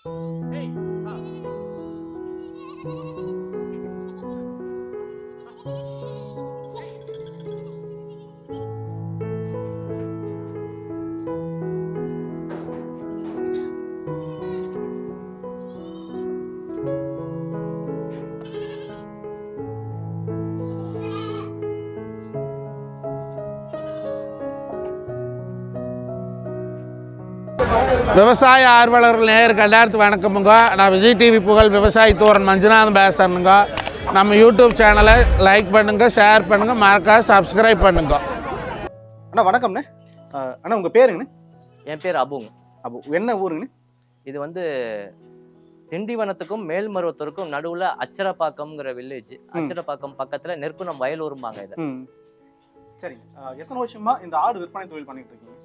Hey, விவசாய ஆர்வலர்கள் நேயருக்கு எல்லாத்துக்கும் வணக்கமுங்க. நான் விஜய் டிவி புகழ் விவசாயி தோரன் மஞ்சுநாதன் பேசுறேனுங்க. நம்ம யூடியூப் சேனலை லைக் பண்ணுங்க, ஷேர் பண்ணுங்க, மறக்காம சப்ஸ்கிரைப் பண்ணுங்க. அண்ணா வணக்கம்ண்ணே. அண்ணா உங்கள் பேருங்கண்ணே? என் பேர் அபுங்க. என்ன ஊருங்கண்ணே? இது வந்து திண்டிவனத்துக்கும் மேல்மருவத்தூருக்கும் நடுவுல அச்சரப்பாக்கம்ங்கிற வில்லேஜ். அச்சரப்பாக்கம் பக்கத்துல நெற்குணம் வயலூரும்பாங்க இதை. சரிங்க. எத்தனை வருஷமா இந்த ஆடு விற்பனை தொழில் பண்ணிட்டு இருக்கீங்க?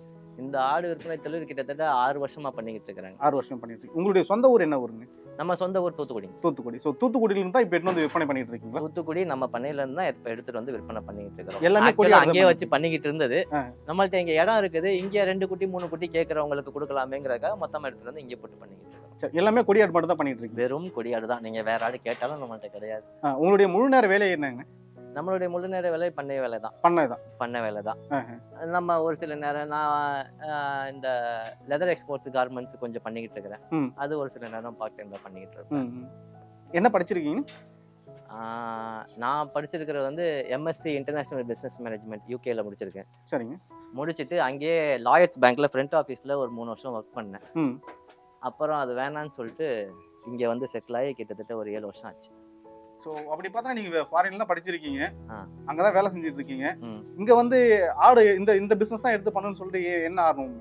இந்த ஆடு விற்பனை தொழில் கிட்டத்தட்ட 6 வருஷமா பண்ணிக்கிட்டு இருக்கிறாங்க. 6 வருஷம் பண்ணிட்டு இருக்கீங்க. உங்களுடைய சொந்த ஊர் என்ன ஊருங்க? நம்ம சொந்த ஊர் தூத்துக்குடி. தூத்துக்குடி. ஸோ தூத்துக்குடியிலிருந்து தான் இப்போ எடுத்து வந்து விற்பனை பண்ணிட்டு இருக்கீங்களா? தூத்துக்குடி நம்ம பண்ணையில இருந்து தான் இப்போ எடுத்துட்டு வந்து விற்பனை பண்ணிக்கிட்டு இருக்கிறோம். எல்லாமே Actually அங்கேயே வச்சு பண்ணிக்கிட்டு இருந்தது. நம்மள்ட்ட இங்க இடம் இருக்குது, இங்க 2 குட்டி 3 குட்டி கேட்கறவங்களுக்கு கொடுக்கலாமேங்கிறதுக்காக மொத்தமா எடுத்துட்டு வந்து இங்கே போட்டு பண்ணிக்கிட்டு இருக்கோம். சரி, எல்லாமே கொடியாடு மட்டும் தான் பண்ணிட்டு இருக்கீங்க? வெறும் கொடியாடு தான். நீங்க வேற ஆடு கேட்டாலும் நம்மள்ட்ட கிடையாது. உங்களுடைய முழு நேர வேலை என்னங்க? நம்மளுடைய முழு நேர வேலை பண்ணை வேலை தான். பண்ணை வேலை தான். நம்ம ஒரு சில நேரம் நான் இந்த லெதர் எக்ஸ்போர்ட்ஸ் கார்மெண்ட்ஸ் கொஞ்சம் பண்ணிக்கிட்டு இருக்கிறேன். அது ஒரு சில நேரம் பார்ட் டைம்ல பண்ணிக்கிட்டு இருக்கேன். என்ன படிச்சிருக்கீங்க? நான் படிச்சிருக்கிறது வந்து எம்எஸ்சி இன்டர்நேஷனல் பிஸ்னஸ் மேனேஜ்மெண்ட் யூகேல முடிச்சிருக்கேன். சரிங்க. முடிச்சுட்டு அங்கேயே லாயர்ஸ் பேங்க்ல ஃப்ரண்ட் ஆஃபீஸில் ஒரு 3 வருஷம் ஒர்க் பண்ணேன். அப்புறம் அது வேணான்னு சொல்லிட்டு இங்கே வந்து செட்டில் ஆகி கிட்டத்தட்ட ஒரு 7 வருஷம் ஆச்சு. ஸோ அப்படி பார்த்தா நீங்க ஃபாரின்ல தான் படிச்சிருக்கீங்க, அங்கதான் வேலை செஞ்சுட்டு இருக்கீங்க. இங்க வந்து ஆடு இந்த பிசினஸ் தான் எடுத்து பண்ணணும்னு சொல்லிட்டு என்ன ஆர்வம்?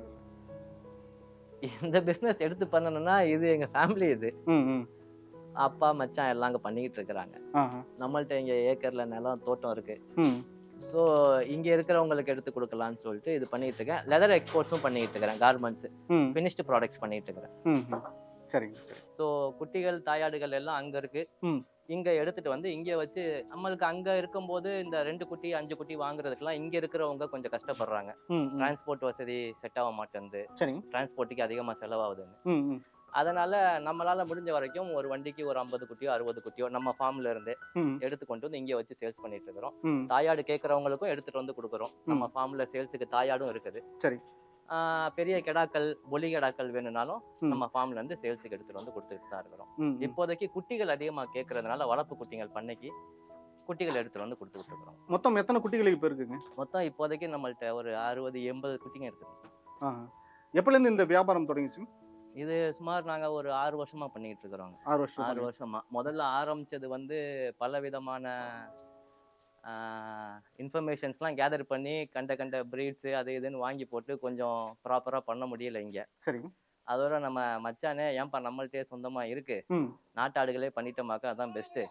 இந்த பிசினஸ் எடுத்து பண்ணணும்னா இது எங்க ஃபேமிலி. இது அப்பா மச்சான் எல்லாம் அங்கே பண்ணிக்கிட்டு இருக்கிறாங்க. நம்மள்ட்ட இங்க ஏக்கர்ல நிலம் தோட்டம் இருக்கு. ஸோ இங்க இருக்கிறவங்களுக்கு எடுத்து கொடுக்கலான்னு சொல்லிட்டு இது பண்ணிட்டு இருக்கேன். லெதர் எக்ஸ்போர்ட்ஸும் பண்ணிட்டு இருக்கிறேன். கார்மெண்ட்ஸ் ஃபினிஷ்டு ப்ராடக்ட்ஸ் பண்ணிட்டு இருக்கிறேன். சரிங்க. ஸோ குட்டிகள் தாயாடுகள் எல்லாம் அங்க இருக்கு. இங்க எடுத்துட்டு வந்து இங்க வச்சு நம்மளுக்கு அங்க இருக்கும்போது இந்த 2 குட்டி 5 குட்டி வாங்குறதுக்கெல்லாம் இங்க இருக்கிறவங்க கொஞ்சம் கஷ்டப்படுறாங்க. டிரான்ஸ்போர்ட் வசதி செட் ஆக மாட்டேங்குது. டிரான்ஸ்போர்ட்டுக்கு அதிகமா செலவாகுதுன்னு. அதனால நம்மளால முடிஞ்ச வரைக்கும் ஒரு வண்டிக்கு ஒரு 50 குட்டியோ 60 குட்டியோ நம்ம ஃபார்ம்ல இருந்து எடுத்து கொண்டு வந்து இங்க வச்சு சேல்ஸ் பண்ணிட்டு இருக்கிறோம். தாயாடு கேட்கறவங்களுக்கும் எடுத்துட்டு வந்து கொடுக்குறோம். நம்ம ஃபார்ம்ல சேல்ஸுக்கு தாயாடும் இருக்குது. சரி. பெரிய கெடாக்கள் பொலி கெடாக்கள் வேணும்னாலும் நம்ம ஃபார்ம்ல இருந்து சேல்ஸுக்கு எடுத்துட்டு வந்து கொடுத்துட்டு தான் இருக்கிறோம். இப்போதைக்கு குட்டிகள் அதிகமா கேட்கறதுனால வளர்ப்பு குட்டிகள் பண்ணைக்கு குட்டிகள் எடுத்துட்டு வந்து கொடுத்துட்டு இருக்கிறோம். மொத்தம் எத்தனை குட்டிகள் இப்ப இருக்குங்க? மொத்தம் இப்போதைக்கு நம்மள்ட்ட ஒரு 60-80 குட்டிங்க இருக்குது. எப்பல இருந்து இந்த வியாபாரம் தொடங்கிச்சு? இது சுமார் நாங்க ஒரு 6 வருஷமா பண்ணிட்டு இருக்கிறோம். 6 வருஷமா. முதல்ல ஆரம்பிச்சது வந்து பல விதமான இன்ஃபர்மேஷன்ஸ்லாம் கேதர் பண்ணி கண்ட ப்ரீட்ஸு அது இதுன்னு வாங்கி போட்டு கொஞ்சம் ப்ராப்பராக பண்ண முடியல இங்கே. சரி. அதோட நம்ம மச்சானே ஏன்பா நம்மள்ட்டே சொந்தமாக இருக்கு, நாட்டாடுகளே பண்ணிட்டோமாக்கா அதான் பெஸ்ட்டு,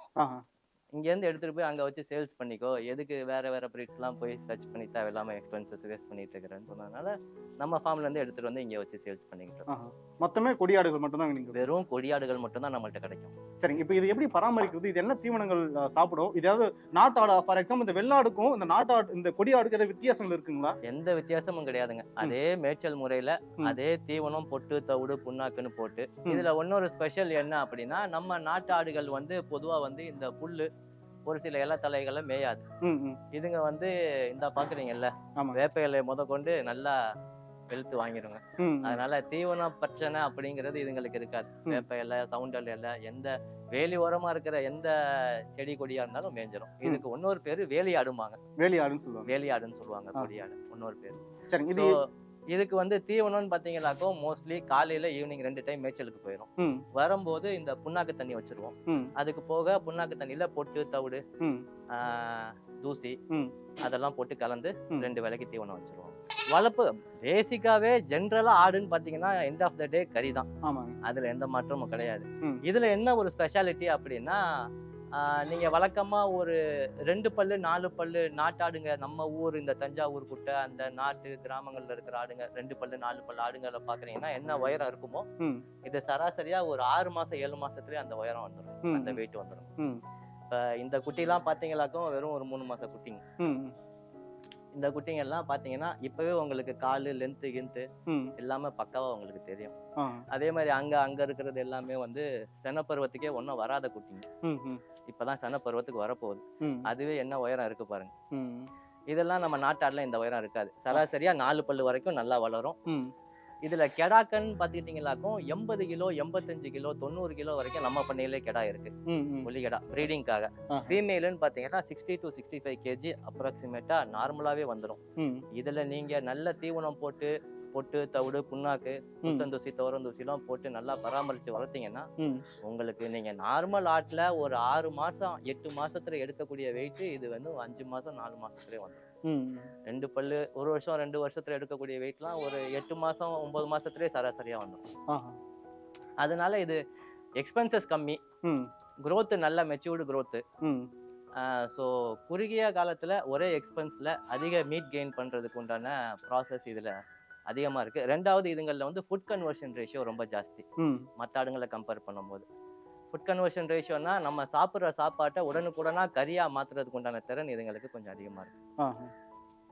இங்கேருந்து எடுத்துகிட்டு போய் அங்கே வச்சு சேல்ஸ் பண்ணிக்கோ, எதுக்கு வேறு ப்ரீட்ஸ்லாம் போய் சர்ச் பண்ணி தேவையில்லாமல் எக்ஸ்பென்சஸ் வேஸ்ட் பண்ணிட்டு இருக்கிறேன்னு சொன்னதுனால நம்ம ஃபார்ம்லேருந்து எடுத்துகிட்டு வந்து இங்கே வச்சு சேல்ஸ் பண்ணிக்கிட்டோம். மொத்தமே கொடியாடுகள் மட்டும் தான் நீங்கள்? வெறும் கொடியாடுகள் மட்டும் தான் நம்மள்ட்ட கிடைக்கும். சரிங்க. இப்போ இது எப்படி பராமரிக்கிறது? இது என்ன தீவனங்கள் சாப்பிடும்? இதாவது நாட்டாடு ஃபார் எக்ஸாம்பிள் இந்த வெள்ளாடுக்கும் இந்த நாட்டாடு இந்த கொடியாடுக்கு ஏதாவது வித்தியாசங்கள் இருக்குங்களா? எந்த வித்தியாசமும் கிடையாதுங்க. அதே மேய்ச்சல் முறையில் அதே தீவனம் பொட்டு தவிடு புண்ணாக்குன்னு போட்டு. இதில் இன்னொரு ஸ்பெஷல் என்ன அப்படின்னா, நம்ம நாட்டு ஆடுகள் வந்து பொதுவாக வந்து இந்த புல்லு ஒரு சில இலை தலைகளை மேயாது. இதுங்க வந்து இந்த பாக்குறீங்கல்ல வேப்ப இலையை கொண்டு நல்லா வெளுத்து வாங்கிடுங்க. அதனால தீவன பிரச்சனை அப்படிங்கிறது இதுங்களுக்கு இருக்காது. வேப்ப இலை சவுண்டல் இலை எந்த வேலி ஓரமா இருக்கிற எந்த செடி கொடியா இருந்தாலும் மேய்ஞ்சிரும். இதுக்கு இன்னொரு பேரு வேலியாடுமாங்க. வேலியாடுன்னு சொல்லுவாங்க கொடியாடு இன்னொரு பேரு. சரிங்க. இதுக்கு வந்து தீவனம்னு பாத்தீங்கன்னாக்கோ மோஸ்ட்லி காலையில ஈவினிங் 2 டைம் மேய்ச்சலுக்கு போயிடும். வரும்போது இந்த புண்ணாக்கு தண்ணி வச்சிருவோம். அதுக்கு போக புண்ணாக்கு தண்ணியில பொட்டு தவிடு தூசி அதெல்லாம் போட்டு கலந்து 2 வேளைக்கு தீவனம் வச்சிருவோம். வளர்ப்பு பேசிக்காவே ஜென்ரலா ஆடுன்னு பாத்தீங்கன்னா எண்ட் ஆஃப் த டே கறி தான். அதுல எந்த மாற்றமும் கிடையாது. இதுல என்ன ஒரு ஸ்பெஷாலிட்டி அப்படின்னா, நீங்க வழக்கமா ஒரு 2 பல்லு 4 பல்லு நாட்டாடுங்க நம்ம ஊர் இந்த தஞ்சாவூர் குட்டை அந்த நாட்டு கிராமங்கள்ல இருக்கிற ஆடுங்க 2 பல்லு 4 பல்லு ஆடுங்களை பாக்குறீங்கன்னா என்ன உயரம் இருக்குமோ இது சராசரியா ஒரு 6 மாசம் 7 மாசத்துலயே அந்த உயரம் வந்துடும், அந்த வெயிட் வந்துடும். இப்ப இந்த குட்டி எல்லாம் பாத்தீங்களாக்கும் வெறும் ஒரு 3 மாச குட்டிங்க. இந்த குட்டிங்க எல்லாம் பாத்தீங்கன்னா இப்பவே உங்களுக்கு காலு லென்த்து கின்த்து ம். எல்லாமே பக்காவா உங்களுக்கு தெரியும். ஆ. அதே மாதிரி அங்க இருக்கிறது எல்லாமே வந்து செனப்பருவத்துக்கே ஒன்றும் வராத குட்டிங்க. ம். ம். இப்பதான் செனப்பருவத்துக்கு வரப்போகுது. ம். அதுவே என்ன உயரம் இருக்கு பாருங்க. ம். இதெல்லாம் நம்ம நாட்டாடுல இந்த உயரம் இருக்காது. சராசரியா 4 பல்லு வரைக்கும் நல்லா வளரும். ம். இதுல கெடாக்கன்னு பாத்துக்கிட்டீங்களாக்கும் 80 கிலோ 85 கிலோ 90 கிலோ வரைக்கும் நம்ம பண்ணையிலே கெடா இருக்கு. ம். ம். புலி கெடா ப்ரீடிங்காக. ஆ. ஃபீமேலுன்னு பாத்தீங்கன்னா 60 to 65 kg அப்ராக்சிமேட்டா நார்மலாவே வந்துடும். ம். இதுல நீங்க நல்ல தீவனம் போட்டு பொட்டு தவிடு புண்ணாக்கு புத்தந்தூசி துவரந்தூசிலாம் போட்டு நல்லா பராமரித்து வளர்த்தீங்கன்னா ம். உங்களுக்கு நீங்க நார்மல் ஆட்டில் ஒரு 6 மாசம் 8 மாசத்துல எடுக்கக்கூடிய வெயிட் இது வந்து 5 மாசம் 4 மாசத்துலேயே வந்துடும். ம். 2 பல்லு 1 வருஷம் 2 வருஷத்துல எடுக்கக்கூடிய வெயிட்லாம் ஒரு 8 மாசம் 9 மாசத்துலேயே சராசரியா வந்துடும். ஆஹா. அதனால இது எக்ஸ்பென்சஸ் கம்மி, ம். growth நல்ல மெச்சூர்டு growth. ம். ஸோ குறுகிய காலத்துல ஒரே எக்ஸ்பென்ஸ்ல அதிக மீட் கெயின் பண்றதுக்கு உண்டான ப்ராசஸ் இதுல அதிகமா இருக்கு. ரெண்டாவது இதுங்கள்ல வந்து ஃபுட் கன்வர்ஷன் ரேஷியோ ரொம்ப ஜாஸ்தி ம். மற்ற ஆடுங்களை கம்பேர் பண்ணும்போது. ஃபுட் கன்வர்ஷன் ரேஷியோனா நம்ம சாப்பிட்ற சாப்பாட்டை உடனுக்குடனா கறியா மாத்துறதுக்கு உண்டான திறன் இதுங்களுக்கு கொஞ்சம் அதிகமா இருக்கு. ஆஹா.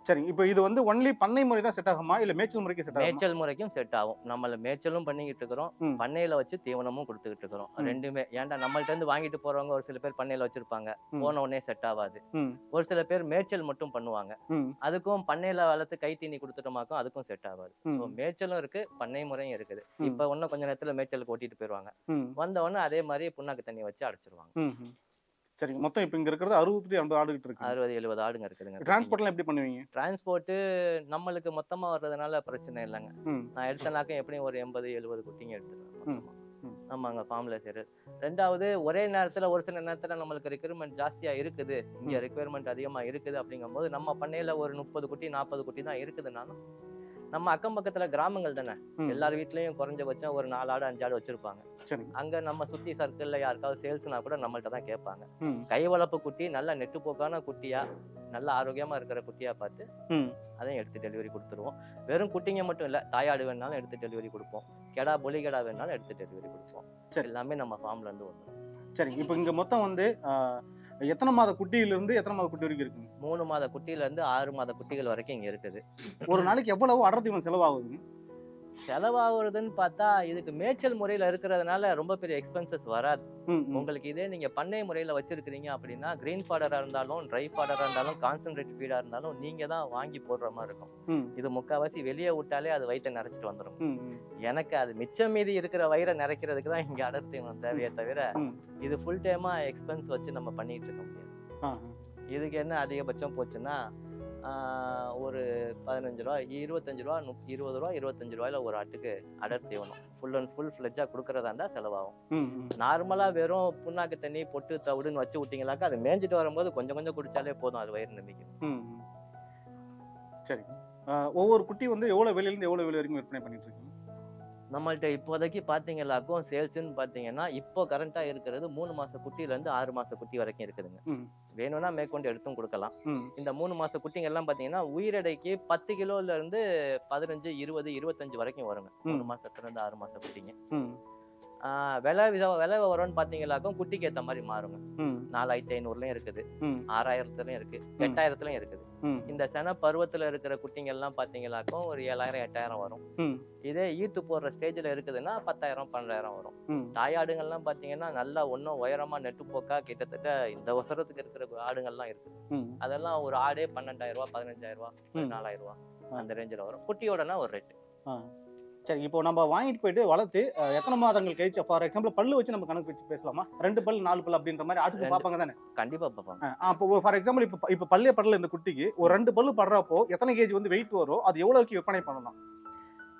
சரிங்க. இப்போ இது வந்து ஒன்லி பண்ணை முறை தான் செட் ஆகுமா இல்ல மேய்ச்சல் முறைக்கு செட் ஆகுமா? மேய்ச்சல் முறைக்கும் செட் ஆகும். நம்மள மேய்ச்சலும் பண்ணிக்கிட்டு இருக்கிறோம், ம். பண்ணையில வச்சு தீவனமும் கொடுத்துக்கிட்டு இருக்கிறோம். ம். ரெண்டுமே. ஏன்டா நம்மள்ட்ட இருந்து வாங்கிட்டு போறவங்க ஒரு சில பேர் பண்ணையில வச்சிருப்பாங்க, ம். போன உடனே செட் ஆகாது. ம். ஒரு சில பேர் மேய்ச்சல் மட்டும் பண்ணுவாங்க, ம். அதுக்கும் பண்ணையில வளர்த்து கை தீனி கொடுத்துட்டோமாக்கும் அதுக்கும் செட் ஆகாது. ம். ஸோ மேய்ச்சலும் இருக்கு, பண்ணை முறையும் இருக்குது. ம். இப்போ இன்னும் கொஞ்ச நேரத்துல மேய்ச்சலுக்கு ஓட்டிட்டு போயிடுவாங்க. ம். வந்த உடனே அதே மாதிரி புண்ணாக்கு தண்ணி வச்சு அடைச்சிருவாங்க. ம். ம். சரிங்க. மொத்தம் இப்போ இங்க இருக்கிறது 60 50 ஆடுகிட்டு இருக்கு. 60-70 ஆடுங்க இருக்குதுங்க. டிரான்ஸ்போர்ட்லாம் எப்படி பண்ணுவீங்க? டிரான்ஸ்போர்ட்டு நம்மளுக்கு மொத்தமா வர்றதுனால பிரச்சனை இல்லைங்க. ம். நான் எடுத்தனாக்க எப்படியும் ஒரு 80-70 குட்டிங்க எடுத்துருவேன் ம். மொத்தமா. ம். நம்ம அங்கே ஃபார்ம்ல சரி. ரெண்டாவது ஒரே நேரத்துல ஒரு சில நேரத்துல நம்மளுக்கு ரெக்யர்மெண்ட் ஜாஸ்தியா இருக்குது, இங்க ம். ரெக்யர்மெண்ட் அதிகமா இருக்குது அப்படிங்கும்போது நம்ம பண்ணையில ஒரு 30 குட்டி 40 குட்டி தான் இருக்குதுனாலும் நம்ம அக்கம் பக்கத்துல கிராமங்கள் தானே, ம். எல்லார் வீட்லயும் குறைஞ்சபட்சம் ஒரு 4 ஆடு 5 ஆடு வச்சிருப்பாங்க. சரிங்க. அங்க நம்ம சுத்தி சர்க்கிள்ல யாருக்காவது சேல்ஸ்னா கூட நம்மள்ட்ட தான் கேட்பாங்க. ம். கை வளர்ப்பு குட்டி நல்ல நெட்டுப்போக்கான குட்டியா நல்ல ஆரோக்கியமா இருக்கிற குட்டியா பார்த்து ம். அதையும் எடுத்து டெலிவரி கொடுத்துருவோம். வெறும் குட்டிங்க மட்டும் இல்ல, தாயாடு வேணாலும் எடுத்து டெலிவரி கொடுப்போம், கெடா பொலி கெடா வேணாலும் எடுத்து டெலிவரி கொடுப்போம். சரி. எல்லாமே நம்ம ஃபார்ம்ல இருந்து வரும். சரிங்க. இப்போ இங்க மொத்தம் வந்து எத்தனை மாத குட்டியிலிருந்து எத்தனை மாத குட்டி வரைக்கும் இருக்குங்க? 3 மாத குட்டியில இருந்து 6 மாத குட்டிகள் வரைக்கும் இங்க இருக்குது. ஒரு நாளைக்கு எவ்வளவு அடர் தீவனம் செலவாகுதுங்க? செலவாகுறதுன்னு பார்த்தா இதுக்கு மேய்ச்சல் முறையில இருக்கிறதுனால ரொம்ப பெரிய எக்ஸ்பென்சஸ் வராது. ம். ம். உங்களுக்கு இதே நீங்க பண்ணை முறையில வச்சிருக்கிறீங்க அப்படின்னா கிரீன் ஃபாடரா இருந்தாலும் ட்ரை ஃபாடரா இருந்தாலும் கான்சென்ட்ரேட் ஃபீடா இருந்தாலும் நீங்க தான் வாங்கி போடுற மாதிரி இருக்கும். ம். இது முக்காவாசி வெளியே விட்டாலே அது வயிற்றை நிறைச்சிட்டு வந்துடும். ம். ம். எனக்கு அது மிச்சம் மீதி இருக்கிற வயிறை நிறைக்கிறதுக்கு தான் இங்க அடர் தீவனம் தேவையே தவிர ம். இது ஃபுல் டைமா எக்ஸ்பென்ஸ் வச்சு நம்ம பண்ணிட்டு இருக்க முடியாது. ஆ. இதுக்கு என்ன அதிகபட்சம் போச்சுன்னா ஒரு 15 ரூபா 25 ரூபா 20 ரூபா 25 ரூபாயில ஒரு ஆட்டுக்கு அடர் தீவனம் ஃபுல் அண்ட் ஃபுல் ஃபிளெஜ்ஜா கொடுக்கறதா இருந்தா செலவாகும். ம். ம். நார்மலா வெறும் புண்ணாக்கு தண்ணி பொட்டு தவிடுன்னு வச்சு விட்டீங்களாக்கா அது மேய்ஞ்சிட்டு வரும்போது கொஞ்சம் கொஞ்சம் குடிச்சாலே போதும், அது வயிறு நிமிக்கும். ம். ம். சரி. ஒவ்வொரு குட்டி வந்து எவ்வளவு விலையிலிருந்து எவ்வளவு விலை வரைக்கும் விற்பனை பண்ணிட்டு இருக்கீங்க? நம்மள்ட்ட இப்போதைக்கு பாத்தீங்களாக்கும் சேல்ஸ்ன்னு பாத்தீங்கன்னா இப்போ கரண்டா இருக்கிறது 3 மாச குட்டியில இருந்து 6 மாச குட்டி வரைக்கும் இருக்குதுங்க. ம். வேணும்னா மேற்கொண்டு எடுத்தும் கொடுக்கலாம். ம். இந்த 3 மாச குட்டிங்க எல்லாம் பாத்தீங்கன்னா உயிரெடைக்கு 10 கிலோல இருந்து 15 20 25 வரைக்கும் வருங்க. 3 மாசத்துல இருந்து 6 மாச குட்டிங்க. ம். விலை வரும்னு பாத்தீங்களாக்கும் குட்டிக்கு ஏத்த மாதிரி மாறுங்க. ம். 4500லயும் இருக்குது, ம். 6000லயும் இருக்கு, ம். 8000லயும் இருக்குது. ம். இந்த சென பருவத்துல இருக்கிற குட்டிங்க எல்லாம் பாத்தீங்களாக்கும் ஒரு 7000 8000 வரும். ம். இதே ஈத்து போடுற ஸ்டேஜ்ல இருக்குதுன்னா 10,000 12,000 வரும். ம். தாயாடுங்கள்லாம் பாத்தீங்கன்னா நல்லா ஒன்றும் உயரமா நெட்டு போக்கா கிட்டத்தட்ட இந்த வருஷத்துக்கு இருக்கிற ஆடுங்கள்லாம் இருக்குது. ம். அதெல்லாம் ஒரு ஆடே 12,000 ரூபா 15,000 ரூபா 14,000 ரூபா அந்த ரேஞ்சில் வரும். குட்டியோடனா ஒரு ரேட்டு. சரி. இப்போ நம்ம வாங்கிட்டு போயிட்டு வளர்த்து எத்தனை மாதங்கள் கழிச்சு, ஃபார் எக்ஸாம்பிள் பல்லு வச்சு நம்ம கணக்கு வச்சு பேசலாமா? 2 பல் 4 பல் அப்படின்ற மாதிரி ஆட்டுக்கு பார்ப்பாங்க தானே? கண்டிப்பா பார்ப்பாங்க. அப்போ ஃபார் எக்ஸாம்பிள் இப்போ பல்லே படல இந்த குட்டிக்கு ஒரு 2 பல்லு படுறப்போ எத்தனை கேஜி வந்து வெயிட் வரும், அது எவ்வளவுக்கு விற்பனை பண்ணலாம்?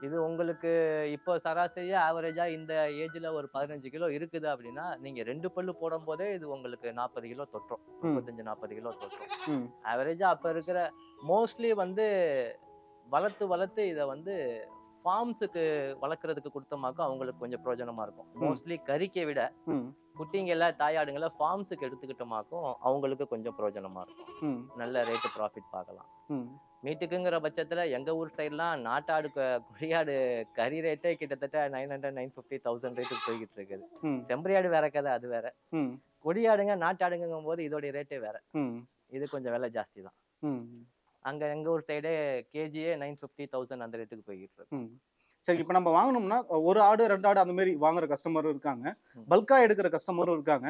இது உங்களுக்கு இப்போ சராசரியா ஆவரேஜா இந்த ஏஜ்ல ஒரு 15 கிலோ இருக்குது அப்படின்னா நீங்க 2 பல்லு போடும் போதே இது உங்களுக்கு 40 கிலோ தொற்றும், 35-40 கிலோ தொற்றும். ஆவரேஜா அப்ப இருக்கிற மோஸ்ட்லி வந்து வளர்த்து இதை வந்து ஃபார்ம்ஸுக்கு வளர்க்குறதுக்கு கொடுத்தோமாக்கும் அவங்களுக்கு கொஞ்சம் பிரயோஜனமா இருக்கும். மோஸ்ட்லி கறிக்கை விட குட்டிங்கள தாயாடுங்கள ஃபார்ம்ஸுக்கு எடுத்துக்கிட்டோமாக்கும் அவங்களுக்கு கொஞ்சம் பிரயோஜனமா இருக்கும். நல்ல ரேட்டு ப்ராஃபிட் பார்க்கலாம். மீட்டுக்குங்கிற பட்சத்துல எங்க ஊர் சைட்லாம் நாட்டாடு கொடியாடு கறி ரேட்டே கிட்டத்தட்ட 900 950 1000 ரேட்டுக்கு போய்கிட்டு இருக்குது. செம்பரியாடு வேற கதை, அது வேற. கொடியாடுங்க நாட்டாடுங்கும் போது இதோடைய ரேட்டே வேற. இது கொஞ்சம் விலை ஜாஸ்தி தான். அங்க எங்க ஊர் சைடே கேஜியே 950,000 அந்த ரேட்டுக்கு போய்கிட்டு இருக்கு. சரி, இப்போ நம்ம வாங்கணும்னா ஒரு ஆடு 2 ஆடு அந்த மாதிரி வாங்குற கஸ்டமரும் இருக்காங்க, பல்கா எடுக்கிற கஸ்டமரும் இருக்காங்க.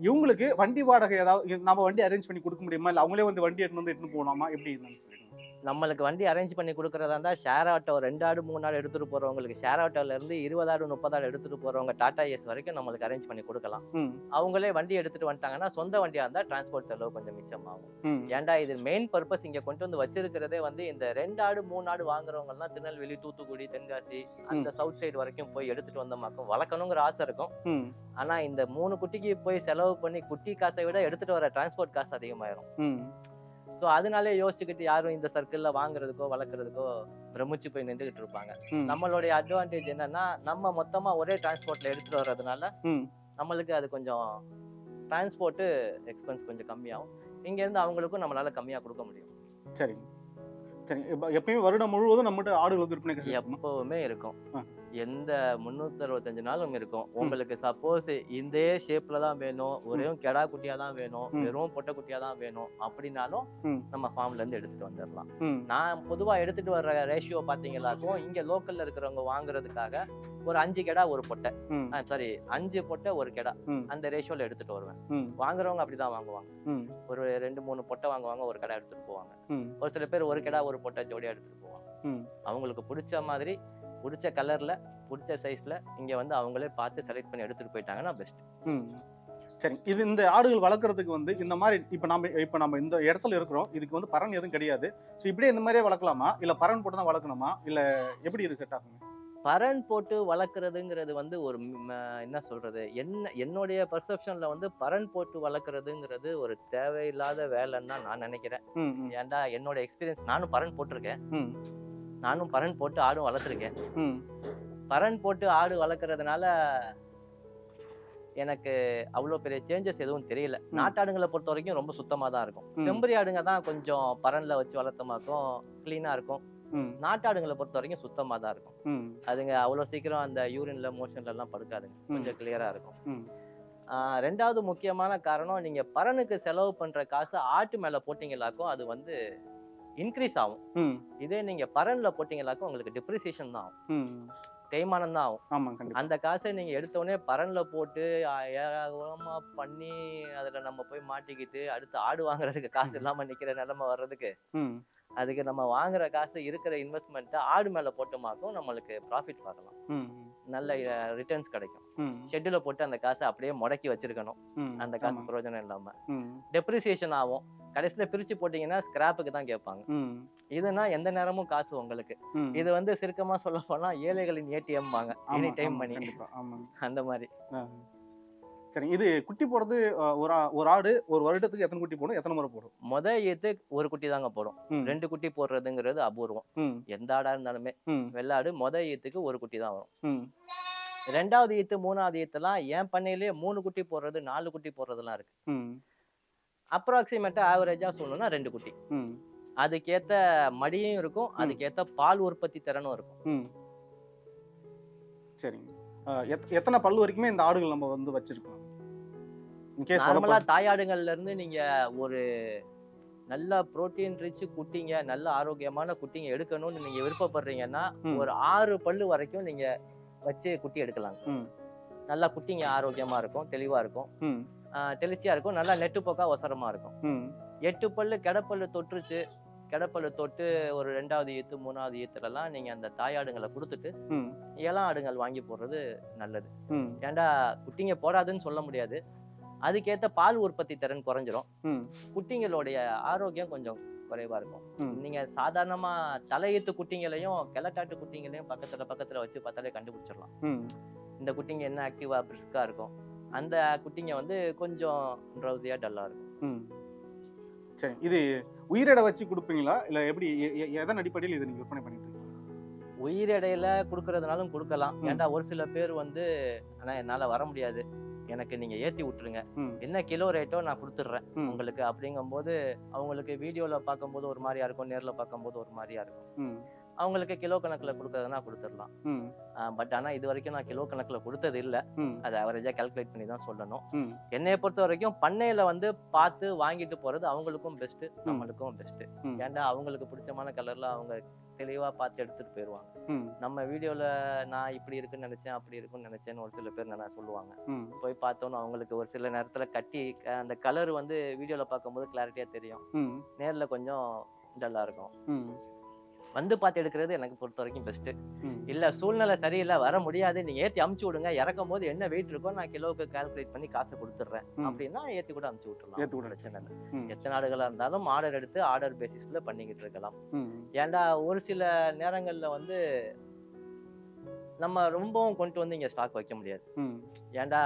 இவங்களுக்கு வண்டி வாடகை ஏதாவது நம்ம வண்டி அரேஞ்ச் பண்ணி கொடுக்க முடியுமா, இல்லை அவங்களே வந்து வண்டி எடுத்துன்னு போகலாமா, எப்படி என்னன்னு சொல்லிடுங்க. நம்மளுக்கு வண்டி அரேஞ்ச் பண்ணி கொடுக்குறதா இருந்தா ஷேர் ஆட்டோ 2 ஆடு 3 ஆடு எடுத்துட்டு போறவங்களுக்கு ஷேர் ஆட்டோல இருந்து 20 ஆடு 30 ஆடு எடுத்துட்டு போறவங்க டாடா ஏஸ் வரைக்கும் நம்மளுக்கு அரேஞ்ச் பண்ணி கொடுக்கலாம். அவங்களே வண்டி எடுத்துட்டு வந்துட்டாங்கன்னா சொந்த வண்டியா இருந்தா டிரான்ஸ்போர்ட் செலவு கொஞ்சம் மிச்சமாகும். ஏன்டா இது மெயின் பர்பஸ் இங்க கொண்டு வந்து வச்சிருக்கிறதே வந்து இந்த 2 ஆடு 3 ஆடு வாங்குறவங்க எல்லாம் திருநெல்வேலி, தூத்துக்குடி, தென்காசி அந்த சவுத் சைடு வரைக்கும் போய் எடுத்துட்டு வந்தமாக்கும் வளர்க்கணுங்கிற ஆசை இருக்கும். ஆனா இந்த 3 குட்டிக்கு போய் செலவு பண்ணி குட்டி காசை விட எடுத்துட்டு வர டிரான்ஸ்போர்ட் காசு அதிகமாயிரும். ஸோ அதனாலே யோசிச்சுக்கிட்டு யாரும் இந்த சர்க்கிள்ல வாங்குறதுக்கோ வளர்க்குறதுக்கோ பிரமிச்சு போய் நின்றுகிட்டு இருப்பாங்க. நம்மளுடைய அட்வான்டேஜ் என்னன்னா நம்ம மொத்தமா ஒரே டிரான்ஸ்போர்ட்ல எடுத்துட்டு வர்றதுனால நம்மளுக்கு அது கொஞ்சம் டிரான்ஸ்போர்ட் எக்ஸ்பென்ஸ் கொஞ்சம் கம்மியாகும். இங்க இருந்து அவங்களுக்கும் நம்மளால கம்மியா கொடுக்க முடியும். சரி சரி, எப்பயும் வருடம் முழுவதும் நம்மகிட்ட ஆடுகள் விற்பனை எப்பவுமே இருக்கும். எந்த 365 நாளும் இருக்கும். உங்களுக்கு சப்போஸ் இந்த ஷேப்ல தான் வேணும், ஒரே கெடா குட்டியா தான் வேணும், வெறும் பொட்டை குட்டியா தான் வேணும் அப்படின்னாலும் நம்ம ஃபார்ம்ல இருந்து எடுத்துட்டு வந்துடலாம். நான் பொதுவா எடுத்துட்டு வர்ற ரேஷியோ பாத்தீங்களாக்கும் இங்க லோக்கல்ல இருக்கிறவங்க வாங்குறதுக்காக ஒரு 5 கெடா ஒரு பொட்டை, சாரி 5 பொட்டை ஒரு கெடா, அந்த ரேஷியோல எடுத்துட்டு வருவேன். வாங்குறவங்க அப்படிதான் வாங்குவாங்க. ஒரு 2-3 பொட்டை வாங்குவாங்க, ஒரு கெடா எடுத்துட்டு போவாங்க. ஒரு சில பேர் ஒரு கெடா ஒரு பொட்டை ஜோடியா எடுத்துட்டு போவாங்க. அவங்களுக்கு பிடிச்ச மாதிரி பிடிச்ச கலர்ல பிடிச்ச சைஸ்ல இங்க வந்து அவங்களே பார்த்து செலக்ட் பண்ணி எடுத்துட்டு போயிட்டாங்கன்னா பெஸ்ட். சரி, இது இந்த ஆடுகள் வளர்க்குறதுக்கு வந்து இந்த மாதிரி இப்போ நம்ம இந்த இடத்துல இருக்கிறோம், இதுக்கு வந்து பரன் எதுவும் கிடையாது. ஸோ இப்படியே இந்த மாதிரியே வளர்க்கலாமா, இல்லை பரன் போட்டு தான் வளர்க்கணுமா, இல்லை எப்படி இது செட் ஆகுங்க? பரன் போட்டு வளர்க்குறதுங்கிறது வந்து ஒரு என்ன சொல்றது, என்னுடைய பர்செப்ஷன்ல வந்து பரன் போட்டு வளர்க்குறதுங்கிறது ஒரு தேவையில்லாத வேலைன்னு தான் நான் நினைக்கிறேன். ஏன்டா என்னோட எக்ஸ்பீரியன்ஸ், நானும் பரன் போட்டிருக்கேன், நானும் பரன் போட்டு ஆடும் வளர்த்துருக்கேன். பரன் போட்டு ஆடு வளர்க்கறதுனால எனக்கு அவ்வளோ பெரிய சேஞ்சஸ் எதுவும் தெரியல. நாட்டாடுங்களை பொறுத்த வரைக்கும் ரொம்ப சுத்தமா தான் இருக்கும். செம்பரி ஆடுங்க தான் கொஞ்சம் பரன்ல வச்சு வளர்த்தமாக்கும் கிளீனா இருக்கும். நாட்டாடுங்களை பொறுத்த வரைக்கும் சுத்தமா தான் இருக்கும். அதுங்க அவ்வளோ சீக்கிரம் அந்த யூரின்ல மோஷன்ல எல்லாம் படுக்காதுங்க, கொஞ்சம் கிளியரா இருக்கும். ரெண்டாவது முக்கியமான காரணம், நீங்க பரனுக்கு செலவு பண்ற காசு ஆட்டு மேல போட்டீங்களாக்கும் அது வந்து இன்க்ரீஸ் ஆகும். இதே நீங்க பரன்ல போட்டீங்களாக்கும் உங்களுக்கு டிப்ரிசியேஷன் தான் ஆகும், தேய்மானம் தான் ஆகும். அந்த காசை நீங்க எடுத்தோடனே பரன்ல போட்டு ஏராளமா பண்ணி அதுல நம்ம போய் மாட்டிக்கிட்டு அடுத்து ஆடு வாங்குறதுக்கு காசு இல்லாம நிக்கிற நிலைமை வர்றதுக்கு அதுக்கு நம்ம வாங்குற காசு இருக்கிற இன்வெஸ்ட்மெண்ட்டை ஆடு மேல போட்டோமாக்கும் நம்மளுக்கு ப்ராஃபிட் பார்க்கலாம், நல்ல ரிட்டர்ன்ஸ் கிடைக்கும். ஷெட்யூல போட்டு அந்த காசை அப்படியே முடக்கி வச்சிருக்கணும், அந்த காசு பிரயோஜனம் இல்லாம டெப்ரிசியேஷன் ஆகும். கடைசியில பிரிச்சு போட்டீங்கன்னா ஸ்கிராப்புக்கு தான் கேட்பாங்க. இதுனா எந்த நேரமும் காசு உங்களுக்கு. இது வந்து சுருக்கமா சொல்ல போனா ஏழைகளின் ஏடிஎம் வாங்க, எனி டைம் மணி, அந்த மாதிரி. சரி, இது குட்டி போடுறது ஒரு ஆடு ஒரு வருடத்துக்கு எத்தனை குட்டி போடும், எத்தனை முறை போடும்? முதல் ஈத்து ஒரு குட்டி தாங்க போடும். 2 குட்டி போடுறதுங்கிறது அபூர்வம். எந்த ஆடா இருந்தாலுமே வெள்ளாடு முதல் ஈத்துக்கு ஒரு குட்டி தான் வரும். 2வது ஈத்து 3வது ஈத்துலாம் என் பண்ணையிலேயே 3 குட்டி போடுறது 4 குட்டி போடுறதுலாம் இருக்கு. அப்ராக்சிமேட்டா ஆவரேஜா சொல்லணும்னா 2 குட்டி. அதுக்கேத்த மடியும் இருக்கும், அதுக்கேத்த பால் உற்பத்தி திறனும் இருக்கும். சரிங்க, எத்தனை பல்லு வரைக்குமே இந்த ஆடுகள் நம்ம வந்து வச்சிருக்கோம்? நார்மலா தாயாடுகள்ல இருந்து நீங்க ஒரு நல்ல புரோட்டீன் ரிச் குட்டிங்க, நல்ல ஆரோக்கியமான குட்டிங்க எடுக்கணும்னு நீங்க விருப்பப்படுறீங்கன்னா ஒரு 6 பல்லு வரைக்கும் நீங்க வச்சு குட்டி எடுக்கலாம். நல்லா குட்டிங்க ஆரோக்கியமா இருக்கும், தெளிவா இருக்கும், தெளிச்சியா இருக்கும், நல்லா நெட்டு போக்கா ஒசரமா இருக்கும். 8 பல்லு கெடப்பல்லு தொற்றுச்சு, கெடப்பல்லு தொட்டு ஒரு 2வது ஈத்து 3வது ஈத்துலாம் நீங்க அந்த தாயாடுங்களை கொடுத்துட்டு இளம் ஆடுங்கள் வாங்கி போடுறது நல்லது. ஏன்டா குட்டிங்க போடாதுன்னு சொல்ல முடியாது, அதுக்கேத்த பால் உற்பத்தி திறன் குறைஞ்சிரும், குட்டிங்களுடைய ஆரோக்கியம் கொஞ்சம் குறைவா இருக்கும். நீங்க சாதாரணமா தலையீத்து குட்டிங்களையும் கிழக்காட்டு குட்டிங்களையும் பக்கத்துல வச்சு பார்த்தாலே கண்டுபிடிச்சிடலாம் இந்த குட்டிங்க என்ன ஆக்டிவா பிரிஸ்கா இருக்கும், அந்த குட்டிங்க வந்து கொஞ்சம் ட்ரௌசியா டல்லா இருக்கும். சரி, இது உயிரிடை வச்சு கொடுப்பீங்களா, இல்ல எப்படி, எதன் அடிப்படையில் இதை நீங்க விற்பனை பண்ணிட்டு இருக்கீங்க? உயிரிடையில கொடுக்கறதுனாலும் கொடுக்கலாம். ஏன்டா ஒரு சில பேர் வந்து ஆனா என்னால வர முடியாது, எனக்கு நீங்க ஏத்தி விட்டுருங்க, என்ன கிலோ ரேட்டோ நான் கொடுத்துட்றேன் உங்களுக்கு அப்படிங்கும் போது அவங்களுக்கு வீடியோல பார்க்கும்போது ஒரு மாதிரியா இருக்கும், நேர்ல பார்க்கும்போது ஒரு மாதிரியா இருக்கும். அவங்களுக்கு கிலோ கணக்கில் கொடுக்கறதுனா கொடுத்துடலாம். ம் பட் ஆனால் இது வரைக்கும் நான் கிலோ கணக்கில் கொடுத்தது இல்லை. ம் அதை அவரேஜாக கால்குலேட் பண்ணி தான் சொல்லணும். ம் என்னைய பொறுத்த வரைக்கும் பண்ணையில் வந்து பார்த்து வாங்கிட்டு போகிறது அவங்களுக்கும் பெஸ்ட்டு, நம்மளுக்கும் பெஸ்ட்டு. ம். ஏன்டா அவங்களுக்கு பிடிச்சமான கலரில் அவங்க தெளிவாக பார்த்து எடுத்துகிட்டு போயிடுவாங்க. ம் நம்ம வீடியோவில் நான் இப்படி இருக்குன்னு நினச்சேன், அப்படி இருக்குன்னு நினச்சேன்னு ஒரு சில பேர் நல்லா சொல்லுவாங்க. ம் போய் பார்த்தோன்னு அவங்களுக்கு ஒரு சில நேரத்தில் கட்டி அந்த கலர் வந்து வீடியோவில் பார்க்கும்போது கிளாரிட்டியாக தெரியும், ம் நேரில் கொஞ்சம் டல்லாக இருக்கும். ம் வந்து பார்த்து எடுக்கிறது எனக்கு பொறுத்த வரைக்கும் பெஸ்ட்டு. ம் இல்லை சூழ்நிலை சரியில்லை வர முடியாது, நீங்கள் ஏற்றி அமுச்சு விடுங்க, இறக்கும் போது என்ன வெயிட் இருக்கோ நான் கிலோவுக்கு கால்குலேட் பண்ணி காசு கொடுத்துட்றேன் அப்படின்னா ஏற்றி கூட அமுச்சு விட்டுலாம், ஏத்தி விடலாம். பிரச்சனை இல்லை. ம். எத்தனை ஆடுகளாக இருந்தாலும் ஆர்டர் எடுத்து ஆர்டர் பேசிஸில் பண்ணிக்கிட்டு இருக்கலாம். ம் ஏன்டா ஒரு சில நேரங்களில் வந்து நம்ம ரொம்பவும் கொண்டு வந்து இங்கே ஸ்டாக் வைக்க முடியாது. ம் ஏன்டா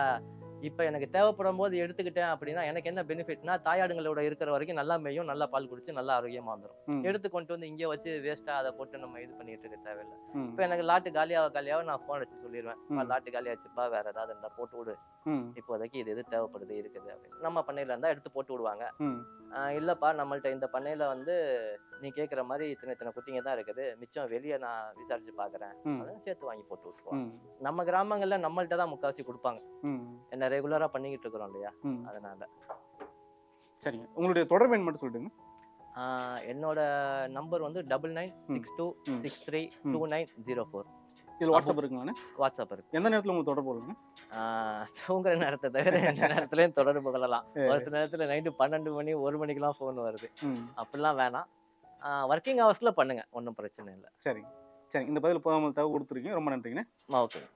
இப்போ எனக்கு தேவைப்படும் போது எடுத்துக்கிட்டேன் அப்படின்னா எனக்கு என்ன பெனிஃபிட்னா, தாயாடுங்களோட இருக்கிற வரைக்கும் நல்லா மேயும், நல்லா பால் குடிச்சு நல்லா ஆரோக்கியமாக வந்துடும். ம் எடுத்து கொண்டு வந்து இங்கே வச்சு வேஸ்ட்டாக அதை போட்டு நம்ம இது பண்ணிட்டு இருக்க தேவையில்லை. ம் இப்போ எனக்கு லாட்டு காலியாக நான் ஃபோன் அடிச்சு சொல்லிடுவேன், ம். லாட்டு காலியாச்சுப்பா, வேற ஏதாவது இருந்தால் போட்டு விடு, ம் இப்போதைக்கு இது தேவைப்படுது இருக்குது அப்படின்னு. நம்ம பண்ணையில் இருந்தால் எடுத்து போட்டு விடுவாங்க. ம் இல்லைப்பா நம்மள்ட்ட இந்த பண்ணையில் வந்து நீ கேட்குற மாதிரி இத்தனை குட்டிங்க தான் இருக்குது, மிச்சம் வெளியே நான் விசாரிச்சு பார்க்குறேன், ம் அதெல்லாம் சேர்த்து வாங்கி போட்டு விட்டுருவாங்க. ம் நம்ம கிராமங்களில் நம்மள்ட்ட தான் முக்கால்வாசி கொடுப்பாங்க, ம் என்ன ரெகுலராக பண்ணிக்கிட்டு இருக்கிறோம் இல்லையா, ம் அதனால. சரிங்க. உங்களுடைய தொடர்பு எண் மட்டும் சொல்லிடுங்க. என்னோட நம்பர் வந்து 9962632904. இதில் வாட்ஸ்அப் இருக்குங்களாண்ணே? வாட்ஸ்அப் இருக்கு. எந்த நேரத்தில் உங்களுக்கு தொடர்பு கொள்ளுங்க? தூங்குற நேரத்தை தவிர எந்த நேரத்துலையும் தொடர்பு கொள்ளலாம். ஒரு சில நேரத்தில் நைட்டு 12 மணி 1 மணிக்கெல்லாம் ஃபோன் வருது, ம் அப்படிலாம் வேணாம். ஒர்க்கிங் ஹவர்ஸில் பண்ணுங்க, ஒன்றும் பிரச்சனை இல்லை. சரிங்க. சரி, இந்த பதில் தகவல் கொடுத்துருக்கீங்க, ரொம்ப நன்றிங்கண்ணே. ஓகே.